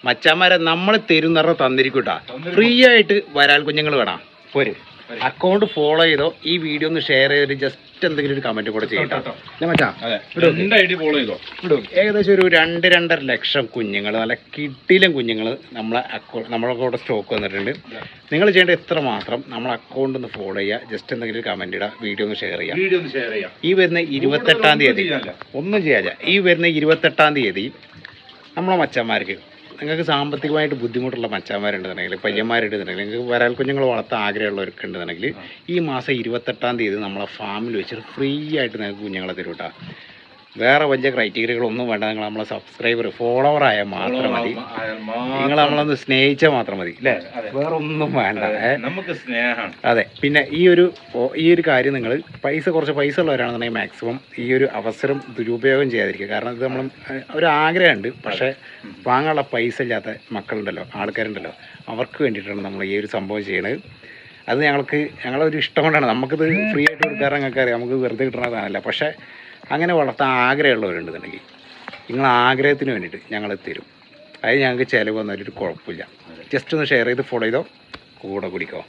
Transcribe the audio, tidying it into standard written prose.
മച്ചാന്മാരെ നമ്മൾ തരുന്നറ തന്നിരിക്കൂട്ടാ. ഫ്രീ ആയിട്ട് വരാൽ കുഞ്ഞുങ്ങൾ വേണം. പോര് അക്കൗണ്ട് ഫോളോ ചെയ്തോ, ഈ വീഡിയോ ഒന്ന് ഷെയർ ചെയ്തിട്ട് ജസ്റ്റ് എന്തെങ്കിലും ഒരു കമന്റ് കൂടെ ചെയ്യട്ടോ. മച്ചാ ഏകദേശം ഒരു 2-2.5 ലക്ഷം കുഞ്ഞുങ്ങൾ, നല്ല കിട്ടിലും കുഞ്ഞുങ്ങൾ നമ്മളെ കൂടെ സ്റ്റോക്ക് വന്നിട്ടുണ്ട്. നിങ്ങൾ ചെയ്യേണ്ടത് എത്ര മാത്രം നമ്മൾ അക്കൗണ്ട് ഒന്ന് ഫോളോ ചെയ്യുക, ജസ്റ്റ് എന്തെങ്കിലും ഒരു കമന്റ് ഇടുക, വീഡിയോ ഒന്ന് ഷെയർ ചെയ്യുക. ഈ വരുന്ന 28-ാം തീയതി ഒന്നും ചെയ്യാതെ, ഈ വരുന്ന 28-ാം തീയതി നമ്മളെ മച്ചന്മാർക്ക്, നിങ്ങൾക്ക് സാമ്പത്തികമായിട്ട് ബുദ്ധിമുട്ടുള്ള മച്ചാന്മാരുണ്ടെന്നുണ്ടെങ്കിൽ, പയ്യന്മാരുണ്ടെന്നുണ്ടെങ്കിൽ, നിങ്ങൾക്ക് വരാൽ കുഞ്ഞുങ്ങൾ വളർത്താൻ ആഗ്രഹമുള്ളവർക്ക് ഉണ്ടെന്നുണ്ടെങ്കിൽ ഈ മാസം 28-ാം തീയതി നമ്മളെ ഫാമിൽ വെച്ചിട്ട് ഫ്രീ ആയിട്ട് നിങ്ങൾക്ക് കുഞ്ഞുങ്ങളെ തരും കേട്ടോ. വേറെ വലിയ ക്രൈറ്റീരിയകളൊന്നും വേണ്ട. നിങ്ങൾ നമ്മളെ സബ്സ്ക്രൈബർ ഫോളോവർ ആയാൽ മാത്രം മതി. നിങ്ങൾ നമ്മളൊന്ന് സ്നേഹിച്ചാൽ മാത്രം മതി അല്ലേ, വേറെ ഒന്നും വേണ്ട. നമുക്ക് സ്നേഹം. അതെ. പിന്നെ ഈ ഒരു കാര്യം, നിങ്ങൾ കുറച്ച് പൈസ ഉള്ളവരാണെന്നുണ്ടെങ്കിൽ മാക്സിമം ഈ ഒരു അവസരം ദുരുപയോഗം ചെയ്യാതിരിക്കുക. കാരണം ഇത് നമ്മൾ ഒരു ആഗ്രഹമുണ്ട്, പക്ഷേ വാങ്ങാനുള്ള പൈസ ഇല്ലാത്ത മക്കളുണ്ടല്ലോ, ആൾക്കാരുണ്ടല്ലോ, അവർക്ക് വേണ്ടിയിട്ടാണ് നമ്മൾ ഈ ഒരു സംഭവം ചെയ്യണത്. അത് ഞങ്ങളൊരു ഇഷ്ടം കൊണ്ടാണ്. നമുക്കിത് ഫ്രീ ആയിട്ട് കൊടുക്കാറ് ഞങ്ങൾക്ക് അറിയാം, നമുക്ക് വെറുതെ കിട്ടണതല്ല. പക്ഷേ അങ്ങനെ വളർത്താൻ ആഗ്രഹമുള്ളവരുണ്ടെന്നുണ്ടെങ്കിൽ നിങ്ങൾ ആഗ്രഹത്തിന് വേണ്ടിയിട്ട് ഞങ്ങൾ തരും. അത് ഞങ്ങൾക്ക് ചിലവ് വന്നാലൊരു കുഴപ്പമില്ല. ജസ്റ്റ് ഒന്ന് ഷെയർ ചെയ്ത് ഫോളോ ചെയ്തോ, കൂടെ കുടിക്കോ.